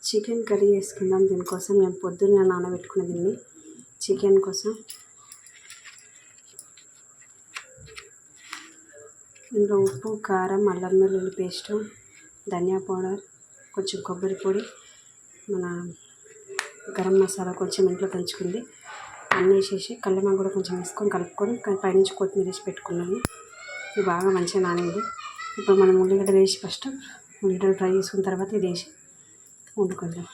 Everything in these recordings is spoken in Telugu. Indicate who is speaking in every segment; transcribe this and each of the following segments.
Speaker 1: చికెన్ కర్రీ చేసుకుందాం. దీనికోసం నేను పొద్దున్న నానబెట్టుకున్న దీన్ని చికెన్ కోసం. ఇందులో ఉప్పు, కారం, అల్లం వెల్లుల్లి పేస్టు, ధనియా పౌడర్, కొంచెం కొబ్బరి పొడి, మన గరం మసాలా కొంచెం ఇంట్లో దంచుకుంది అన్నీ వేసేసి కల్లుమాకు కూడా కొంచెం వేసుకొని కలుపుకొని పైనుంచి కొత్తిమీర వేసి పెట్టుకున్నాను. ఇది బాగా మంచిగా నానింది. ఇప్పుడు మనం ఉల్లిగడ్డలు వేసి ఫస్ట్ ఉల్లిగడ్డలు ఫ్రై చేసుకున్న తర్వాత ఇది వేసి వండుకుందాం.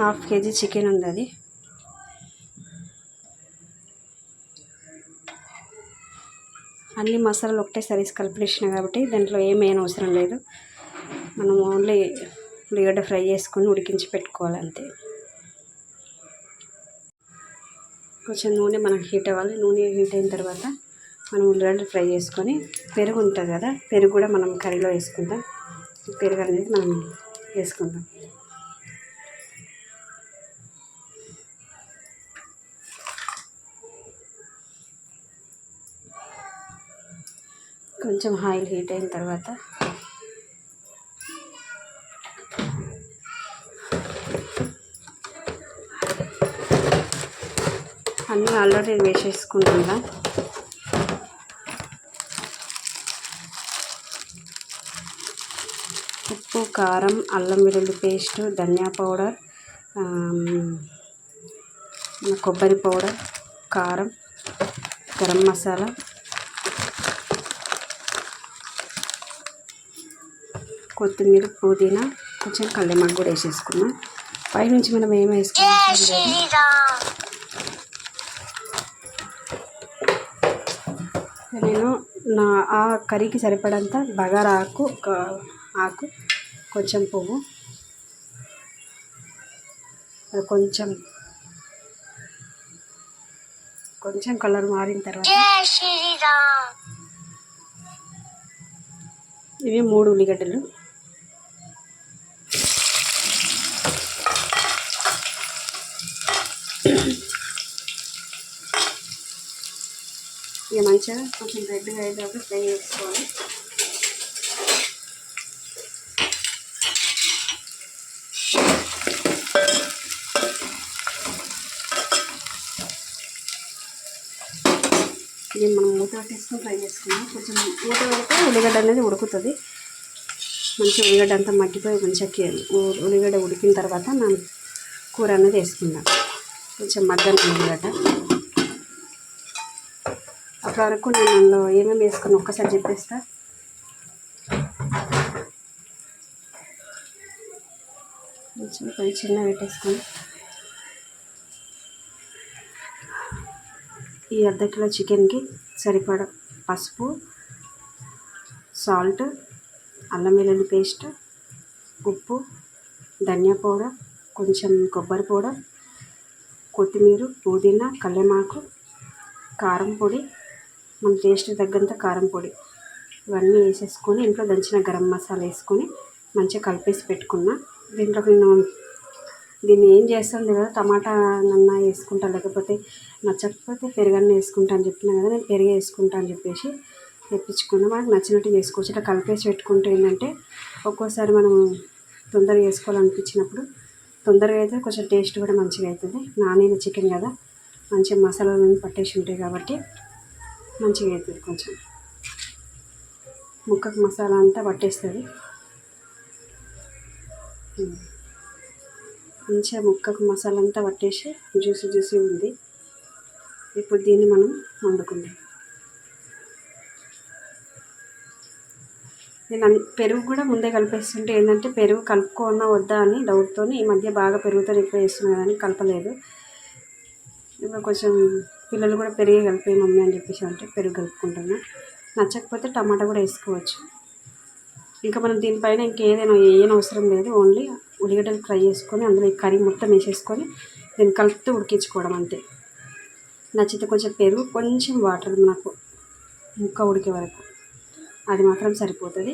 Speaker 1: 1/2 kg చికెన్ ఉంది. అది అన్ని మసాలాలు ఒకటేసారి కలిపేసిన కాబట్టి దాంట్లో ఏమైనా అవసరం లేదు. మనం ఓన్లీ ఉల్లిగడ్డ ఫ్రై చేసుకొని ఉడికించి పెట్టుకోవాలి అంతే. కొంచెం నూనె మనకు హీట్ అవ్వాలి. నూనె హీట్ అయిన తర్వాత మనం ఉల్లిగడ్డ ఫ్రై చేసుకొని పెరుగు ఉంటుంది కదా, పెరుగు కూడా మనం కర్రీలో వేసుకుందాం. పెరుగు అనేది మనం వేసుకుందాం. కొంచెం ఆయిల్ హీట్ అయిన తర్వాత అన్నీ ఆల్రెడీ వేసేసుకుంటున్నా. ఉప్పు, కారం, అల్లం వెల్లుల్లి పేస్టు, ధనియా పౌడర్, కొబ్బరి పౌడర్, కారం, గరం మసాలా, కొత్తిమీర, పుదీనా, కొంచెం కల్లుమాకు కూడా వేసేసుకున్నాం. పైనుంచి మనం ఏం వేసుకున్నాం, నేను ఆ కర్రీకి సరిపడంత బగారా ఆకు, ఆకు, కొంచెం పువ్వు, కొంచెం కలర్ మారిన తర్వాత ఇవి 3 ఉల్లిగడ్డలు, ఇక మంచిగా కొంచెం రెడ్గా అయ్యేదాకా ఫ్రై చేసుకోవాలి. ఇది మనం మూత పెట్టేసుకొని ఫ్రై చేసుకున్నాం. కొంచెం మూత పెడితే ఉల్లిగడ్డ అనేది ఉడుకుతుంది. మంచిగా ఉల్లిగడ్డ అంతా మగ్గిపోయి మంచిగా ఉల్లిగడ్డ ఉడికిన తర్వాత మనం కూర అనేది వేసుకుందాం. కొంచెం మగ్గని ఉల్లిగడ్డ అప్పటి వరకు నేను అందులో ఏమేమి వేసుకుని ఒక్కసారి చెప్పేస్తా. కొంచెం చిన్న పెట్టేసుకొని ఈ 1/2 కిలో చికెన్కి సరిపడా పసుపు, సాల్ట్, అల్లం వెల్లుల్లి పేస్ట్, ఉప్పు, ధనియా పౌడర్, కొంచెం కొబ్బరి పౌడర్, కొత్తిమీర, పుదీనా, కల్లుమాకు, కారం పొడి, మన టేస్ట్ తగ్గంత కారం పొడి, ఇవన్నీ వేసేసుకొని ఇంట్లో దంచిన గరం మసాలా వేసుకొని మంచిగా కలిపేసి పెట్టుకున్నా. దీంట్లోకి నేను దీన్ని ఏం చేస్తాను కదా, టమాటా నన్నా వేసుకుంటా, లేకపోతే నచ్చకపోతే పెరుగన్న వేసుకుంటా అని చెప్పినా కదా, నేను పెరుగు వేసుకుంటా అని చెప్పేసి తెప్పించుకున్నా. మనకు నచ్చినట్టు చేసుకోవచ్చు. ఇట్లా కలిపేసి పెట్టుకుంటే ఏంటంటే ఒక్కోసారి మనం తొందరగా వేసుకోవాలనిపించినప్పుడు తొందరగా అయితే కొంచెం టేస్ట్ కూడా మంచిగా అవుతుంది. నానిన చికెన్ కదా, మంచిగా మసాలాలన్నీ పట్టేసి ఉంటాయి కాబట్టి మంచిగా అవుతుంది. కొంచెం ముక్కకు మసాలా అంతా పట్టేస్తుంది. మంచిగా ముక్కకు మసాలా అంతా పట్టేసి జ్యూసీ ఉంది. ఇప్పుడు దీన్ని మనం వండుకుందాం. నేను పెరుగు కూడా ముందే కలిపేస్తుంటే ఏంటంటే పెరుగు కలుపుకోనా వద్దా అని డౌట్తో ఈ మధ్య బాగా పెరుగుతో ఎక్కువ వేస్తున్నాను కానీ కలపలేదు. ఇప్పుడు కొంచెం పిల్లలు కూడా పెరిగే కలిపే మమ్మీ అని చెప్పేసి అంటే పెరుగు కలుపుకుంటున్నా. నచ్చకపోతే టమాటా కూడా వేసుకోవచ్చు. ఇంకా మనం దీనిపైన ఇంకేదైనా అవసరం లేదు. ఓన్లీ ఉల్లిగడ్డలు ఫ్రై చేసుకొని అందులో ఈ కర్రీ మొత్తం వేసేసుకొని దీన్ని కలుపుతూ ఉడికించుకోవడం అంతే. నచ్చితే కొంచెం పెరుగు, కొంచెం వాటర్ మనకు ముక్క ఉడికే వరకు, అది మాత్రం సరిపోతుంది.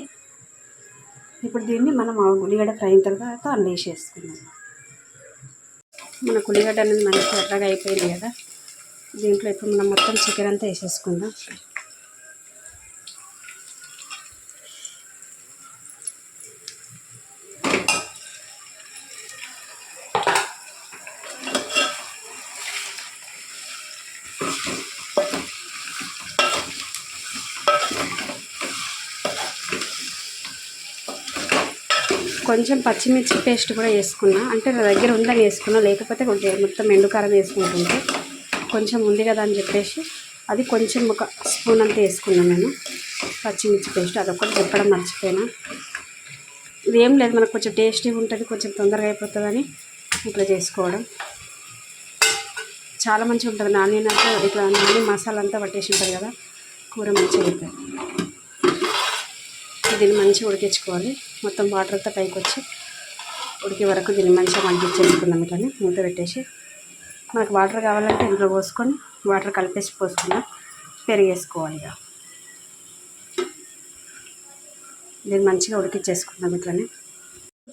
Speaker 1: ఇప్పుడు దీన్ని మనం ఉల్లిగడ్డ ఫ్రై అయిన తర్వాత అందులో వేసేసుకుందాం. మనకు ఉల్లిగడ్డ అనేది మంచిగా ఎర్రగా అయిపోయింది కదా, దీంట్లో ఇప్పుడు మనం మొత్తం చికెన్ అంతా వేసేసుకుందాం. కొంచెం పచ్చిమిర్చి పేస్ట్ కూడా వేసుకున్నా, అంటే నా దగ్గర ఉందని వేసుకున్నా, లేకపోతే కొంచెం మొత్తం ఎండుకారం వేసుకుంటుంటే కొంచెం ఉంది కదా అని చెప్పేసి అది కొంచెం ఒక స్పూన్ అంతా వేసుకున్నాను నేను పచ్చిమిర్చి పేస్ట్. అదొకటి చెప్పడం మర్చిపోయినా. ఇదేం లేదు, మనకు కొంచెం టేస్టీగా ఉంటుంది, కొంచెం తొందరగా అయిపోతుందని ఇట్లా చేసుకోవడం. చాలా మంచిగా ఉంటుంది. నానినంతా ఇట్లా నాని మసాలా అంతా పట్టేసి ఉంటుంది కదా, కూర మంచిగా అవుతుంది. దీన్ని మంచిగా ఉడికించుకోవాలి. మొత్తం వాటర్ అంతా పైకి వచ్చి ఉడికే వరకు దీన్ని మంచిగా మగ్గించేసుకుందాం. ఇట్లా మూత పెట్టేసి మనకు వాటర్ కావాలంటే ఇంట్లో పోసుకొని వాటర్ కలిపేసి పోసుకున్నా పెరిగేసుకోవాలి. ఇక దీన్ని మంచిగా ఉడికించేసుకుందాం. ఇట్లనే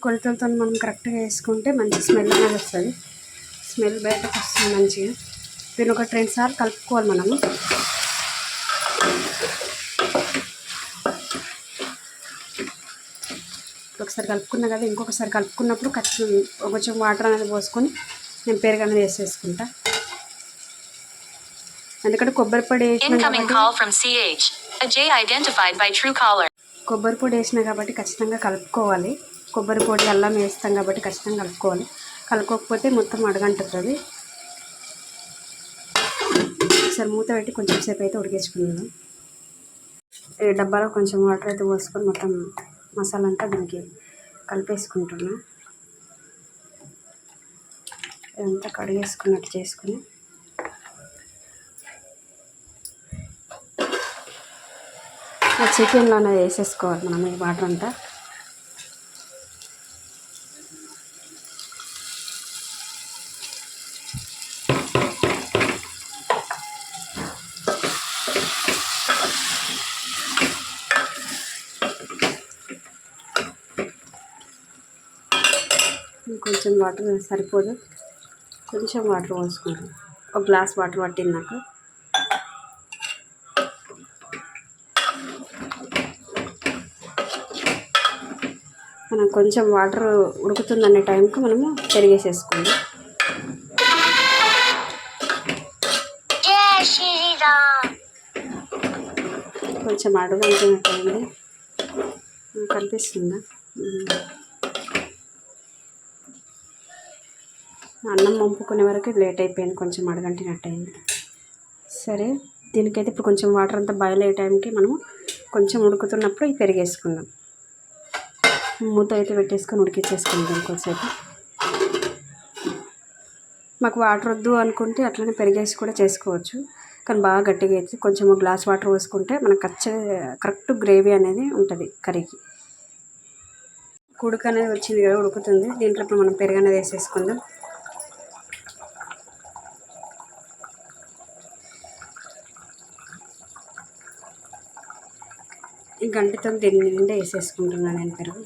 Speaker 1: కొలతలతో మనం కరెక్ట్గా వేసుకుంటే మంచి స్మెల్ అనేది వస్తుంది. స్మెల్ బయటకు వస్తుంది మంచిగా. దీన్ని ఒక 2 సార్లు కలుపుకోవాలి మనము. ఒకసారి కలుపుకున్నా కదా, ఇంకొకసారి కలుపుకున్నప్పుడు కొంచెం వాటర్ అనేది పోసుకొని నేను పెరుగు అనేది వేసేసుకుంటా. ఎందుకంటే కొబ్బరి పొడి వేసినా కాబట్టి ఖచ్చితంగా కలుపుకోవాలి. కొబ్బరి పొడి అల్లం వేస్తాం కాబట్టి ఖచ్చితంగా కలుపుకోవాలి. కలుపుకోకపోతే మొత్తం అడగంటుతుంది. ఒకసారి మూత పెట్టి కొంచెం సేపు అయితే ఉడికించుకున్నాను. ఈ డబ్బాలో కొంచెం వాటర్ అయితే పోసుకొని మొత్తం మసాలా అంతా దీనికి కలిపేసుకుంటున్నా. ఇదంతా కడిగేసుకున్నట్టు చేసుకుని చికెన్లో అనేది వేసేసుకోవాలి మనం ఈ వాటర్ అంతా. కొంచెం వాటర్ సరిపోదు, కొంచెం వాటర్ పోసుకుంటాం. ఒక గ్లాస్ వాటర్ పట్టింది నాకు. మనం కొంచెం వాటర్ ఉడుకుతుందనే టైంకి మనము పెరిగేసేసుకోండి. కొంచెం అడుగు అంటున్నట్టయింది, కనిపిస్తుందా? అన్నం వంపుకునే వరకు లేట్ అయిపోయింది, కొంచెం అడగంటినట్టయింది. సరే, దీనికైతే ఇప్పుడు కొంచెం వాటర్ అంతా బాయిల్ అయ్యే టైంకి మనము కొంచెం ఉడుకుతున్నప్పుడు ఇది పెరిగేసుకుందాం. మూత అయితే పెట్టేసుకొని ఉడికించేసుకుందాం కొంచెంసేపు. మాకు వాటర్ వద్దు అనుకుంటే అట్లనే పెరిగేసి కూడా చేసుకోవచ్చు, కానీ బాగా గట్టిగా అయితే కొంచెం ఒక గ్లాస్ వాటర్ పోసుకుంటే మనకు కరెక్ట్ గ్రేవీ అనేది ఉంటుంది కర్రీకి. కుడుక అనేది వచ్చింది కదా, ఉడుకుతుంది. దీంట్లో ఇప్పుడు మనం పెరుగు అనేది వేసేసుకుందాం. ఈ గంటతో దీని నిండా వేసేసుకుంటున్నాను నేను పెరుగు.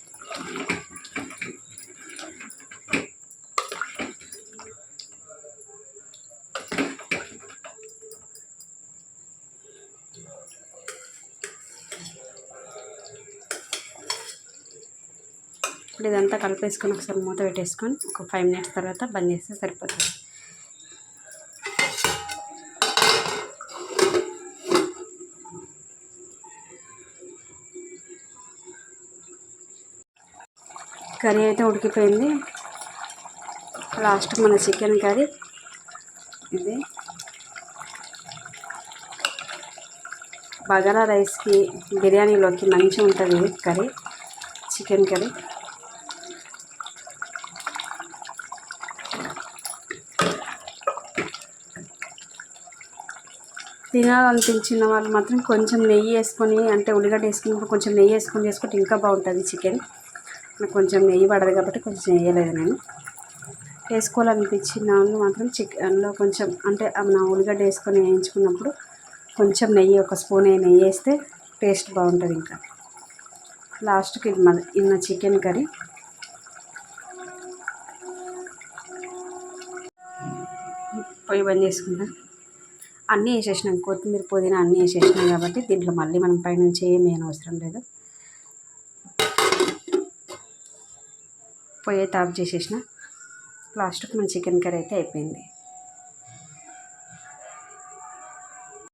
Speaker 1: ఇప్పుడు ఇదంతా కలిపేసుకొని ఒకసారి మూత పెట్టేసుకొని ఒక 5 మినిట్స్ తర్వాత బంద్ చేస్తే సరిపోతుంది. కర్రీ అయితే ఉడికిపోయింది. లాస్ట్ మన చికెన్ కర్రీ ఇది. బగారా రైస్కి, బిర్యానీలోకి మంచిగా ఉంటుంది కర్రీ, చికెన్ కర్రీ. తినాలనిపించిన వాళ్ళు మాత్రం కొంచెం నెయ్యి వేసుకొని, అంటే ఉల్లిగడ్డ వేసుకున్నప్పుడు కొంచెం నెయ్యి వేసుకొని చేసుకుంటే ఇంకా బాగుంటుంది చికెన్. నాకు కొంచెం నెయ్యి పడదు కాబట్టి కొంచెం వేయలేదు నేను. వేసుకోవాలనిపించిన వాళ్ళు మాత్రం చికెన్లో కొంచెం, అంటే నా ఉల్లిగడ్డ వేసుకొని వేయించుకున్నప్పుడు కొంచెం నెయ్యి, ఒక స్పూన్ నెయ్యి వేస్తే టేస్ట్ బాగుంటుంది. ఇంకా లాస్ట్కి ఇన్న చికెన్ కర్రీ. పొయ్యి బంద్ చేసుకుందాం. అన్నీ వేసేసినాం, కొత్తిమీర పుదీనా అన్నీ వేసేసినాం కాబట్టి దీంట్లో మళ్ళీ మనం పైనుంచి ఏమీ అవసరం లేదు. పొయ్యి అయితే ఆఫ్ చేసేసిన. లాస్ట్కి మన చికెన్ కర్రీ అయితే అయిపోయింది.